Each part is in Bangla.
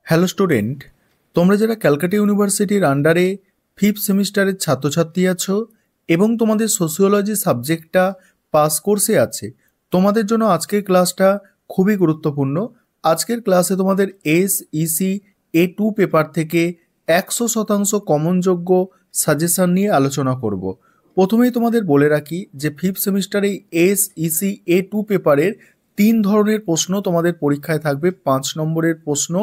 হ্যালো স্টুডেন্ট, তোমরা যারা ক্যালকাটা ইউনিভার্সিটির আন্ডারে ফিফথ সেমিস্টারের ছাত্রছাত্রী আছো এবং তোমাদের সোশিওলজি সাবজেক্টটা পাস কোর্সে আছে, তোমাদের জন্য আজকের ক্লাসটা খুবই গুরুত্বপূর্ণ। আজকের ক্লাসে তোমাদের SEC A2 পেপার থেকে 100% কমনযোগ্য সাজেশন নিয়ে আলোচনা করব। প্রথমেই তোমাদের বলে রাখি যে ফিফথ সেমিস্টারে SEC A2 পেপারের 3 ধরনের প্রশ্ন তোমাদের পরীক্ষায় থাকবে। 5 নম্বরের প্রশ্ন,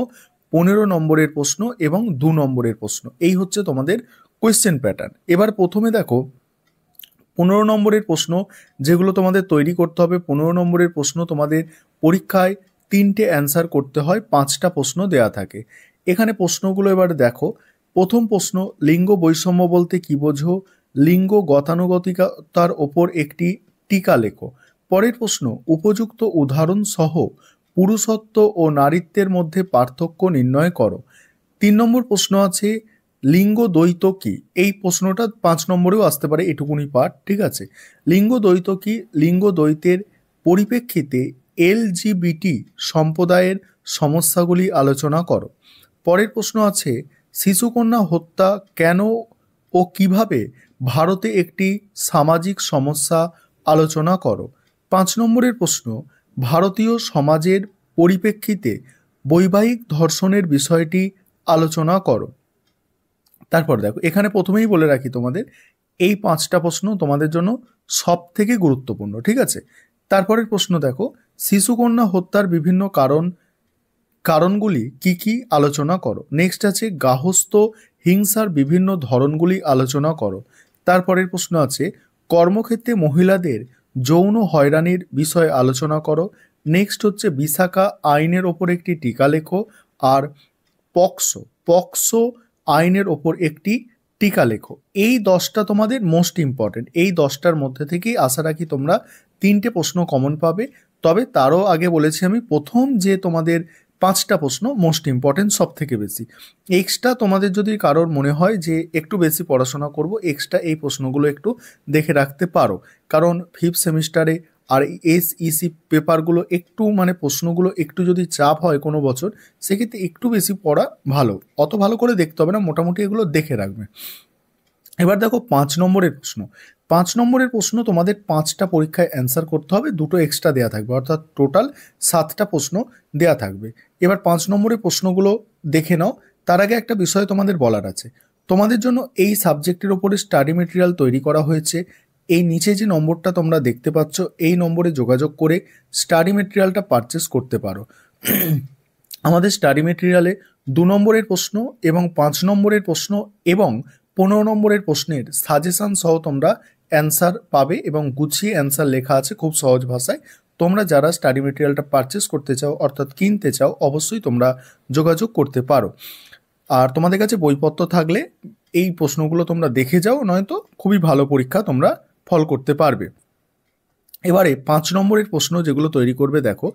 15 নম্বরের প্রশ্ন এবং 2 নম্বরের প্রশ্ন। এই হচ্ছে তোমাদের কোয়েশ্চেন প্যাটার্ন। এবার প্রথমে দেখো 15 নম্বরের প্রশ্ন যেগুলো তোমাদের তৈরি করতে হবে। 15 নম্বরের প্রশ্ন তোমাদের পরীক্ষায় 3টে অ্যান্সার করতে হয়, 5টা প্রশ্ন দেয়া থাকে। এখানে প্রশ্নগুলো এবার দেখো। প্রথম প্রশ্ন, লিঙ্গ বৈষম্য বলতে কি বোঝো? লিঙ্গ গতানুগতিকতার ওপর একটি টিকা লেখো। পরের প্রশ্ন, উপযুক্ত উদাহরণ সহ পুরুষত্ব ও নারীত্বের মধ্যে পার্থক্য নির্ণয় করো। 3 নম্বর প্রশ্ন আছে, লিঙ্গ দ্বৈত কি? এই প্রশ্নটা 5 নম্বরেও আসতে পারে, এটুকুনি পার্ট, ঠিক আছে। লিঙ্গ দ্বৈত কি? লিঙ্গ দ্বৈতের পরিপ্রেক্ষিতে LGBT সম্প্রদায়ের সমস্যাগুলি আলোচনা করো। পরের প্রশ্ন আছে, শিশুকন্যা হত্যা কেন ও কিভাবে ভারতে একটি সামাজিক সমস্যা আলোচনা করো। 5 নম্বরের প্রশ্ন, ভারতীয় সমাজের পরিপ্রেক্ষিতে বৈবাহিক ধর্ষণের বিষয়টি আলোচনা করো। তারপর দেখো, এখানে প্রথমেই বলে রাখি তোমাদের এই 5টা প্রশ্ন তোমাদের জন্য সব থেকে গুরুত্বপূর্ণ, ঠিক আছে। তারপরের প্রশ্ন দেখো, শিশুকন্যা হত্যার বিভিন্ন কারণগুলি কি কি আলোচনা করো। নেক্সট আছে, গার্হস্থ্য হিংসার বিভিন্ন ধরনগুলি আলোচনা করো। তারপরের প্রশ্ন আছে, কর্মক্ষেত্রে মহিলাদের যৌন হয়রানির বিষয়ে আলোচনা করো। নেক্সট হচ্ছে, বিশাখা আইনের ওপর একটি টিকা লেখো। আর পক্সো আইনের ওপর একটি টিকা লেখো। এই 10টা তোমাদের মোস্ট ইম্পর্টেন্ট। এই 10টার মধ্যে থেকেই আশা রাখি তোমরা 3টে প্রশ্ন কমন পাবে। তবে তারও আগে বলেছি আমি, প্রথম যে তোমাদের 5টা প্রশ্ন মোস্ট ইম্পর্টেন্ট, সব থেকে বেশি। এক্সট্রা তোমাদের যদি কারোর মনে হয় যে একটু বেশি পড়াশোনা করব, এক্সট্রা এই প্রশ্নগুলো একটু দেখে রাখতে পারো। কারণ ফিফথ সেমিস্টারে আর SEC পেপারগুলো একটু প্রশ্নগুলো একটু যদি চাপ হয় কোনো বছর, সেক্ষেত্রে একটু বেশি পড়া ভালো। অত ভালো করে দেখতে হবে না, মোটামুটি এগুলো দেখে রাখবে। এবার দেখো 5 নম্বরের প্রশ্ন। 5 নম্বরের প্রশ্ন তোমাদের 5টা পরীক্ষায় অ্যান্সার করতে হবে, 2টো এক্সট্রা দেওয়া থাকবে, অর্থাৎ টোটাল 7টা প্রশ্ন দেওয়া থাকবে। এবার 5 নম্বরের প্রশ্নগুলো দেখে নাও। তার আগে একটা বিষয় তোমাদের বলার আছে। তোমাদের জন্য এই সাবজেক্টের ওপরে স্টাডি মেটেরিয়াল তৈরি করা হয়েছে। এই নিচে যে নম্বরটা তোমরা দেখতে পাচ্ছ, এই নম্বরে যোগাযোগ করে স্টাডি মেটেরিয়ালটা পারচেস করতে পারো। আমাদের স্টাডি মেটেরিয়ালে 2 নম্বরের প্রশ্ন এবং 5 নম্বরের প্রশ্ন এবং 15 নম্বরের প্রশ্নের সাজেশন সহ তোমরা অ্যান্সার পাবে এবং গুছিয়ে অ্যান্সার লেখা আছে খুব সহজ ভাষায়। তোমরা যারা স্টাডি মেটেরিয়ালটা পারচেস করতে চাও, অর্থাৎ কিনতে চাও, অবশ্যই তোমরা যোগাযোগ করতে পারো। আর তোমাদের কাছে বইপত্র থাকলে এই প্রশ্নগুলো তোমরা দেখে যাও, নয়তো খুবই ভালো পরীক্ষা তোমরা ফল করতে পারবে। এবারে 5 নম্বরের প্রশ্ন যেগুলো তৈরি করবে, দেখো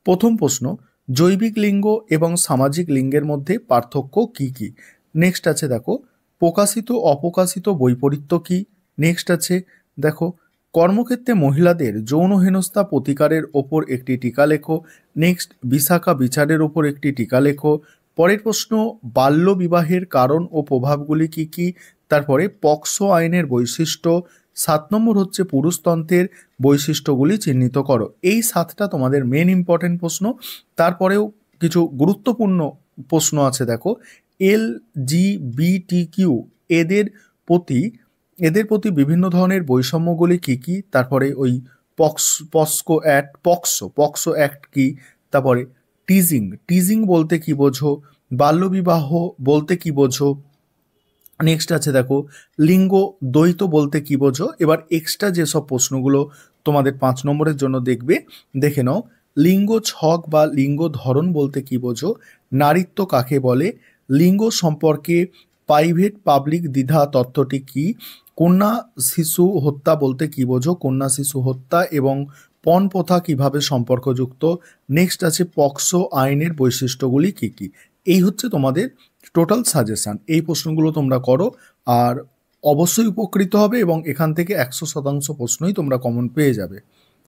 প্রথম প্রশ্ন, জৈবিক লিঙ্গ এবং সামাজিক লিঙ্গের মধ্যে পার্থক্য কি কি। নেক্সট আছে, দেখো প্রকাশিত অপ্রকাশিত বৈপরীত্য কি। নেক্সট আছে, দেখো কর্মক্ষেত্রে মহিলাদের যৌন হেনস্থা প্রতিকারের ওপর একটি টিকা লেখো। নেক্সট, বিশাখা বিচারের ওপর একটি টিকা লেখো। পরের প্রশ্ন, বাল্য বিবাহের কারণ ও প্রভাবগুলি কি কি। তারপরে পক্সো আইনের বৈশিষ্ট্য। 7 নম্বর হচ্ছে, পুরুষতন্ত্রের বৈশিষ্ট্যগুলি চিহ্নিত করো। এই 7টা তোমাদের মেন ইম্পর্টেন্ট প্রশ্ন। তারপরেও কিছু গুরুত্বপূর্ণ প্রশ্ন আছে, দেখো LGBTQ এদের প্রতি বিভিন্ন ধরনের বৈষম্যগুলি কি কি। তারপরে ওই পক্সো অ্যাক্ট কি। তারপরে টিজিং বলতে কি বোঝো, বাল্যবিবাহ বলতে কি বোঝো। নেক্সট আছে, দেখো লিঙ্গ দ্বৈত বলতে কি বোঝো। এবার এক্সট্রা যেসব প্রশ্নগুলো তোমাদের 5 নম্বরের জন্য দেখে নাও। লিঙ্গ ছক বা লিঙ্গ ধরন বলতে কি বোঝো, নারীত্ব কাকে বলে, লিঙ্গ সম্পর্কে প্রাইভেট পাবলিক দ্বিধা তত্ত্বটি কি, কন্যা শিশু হত্যা বলতে কি বোঝো, কন্যা শিশু হত্যা এবং পণ প্রথা কিভাবে সম্পর্কযুক্ত। নেক্সট আছে, পক্সো আইনের বৈশিষ্ট্যগুলি কি কি। এই হচ্ছে তোমাদের টোটাল সাজেশান। এই প্রশ্নগুলো তোমরা করো আর অবশ্যই উপকৃত হবে এবং এখান থেকে 100% প্রশ্নই তোমরা কমন পেয়ে যাবে।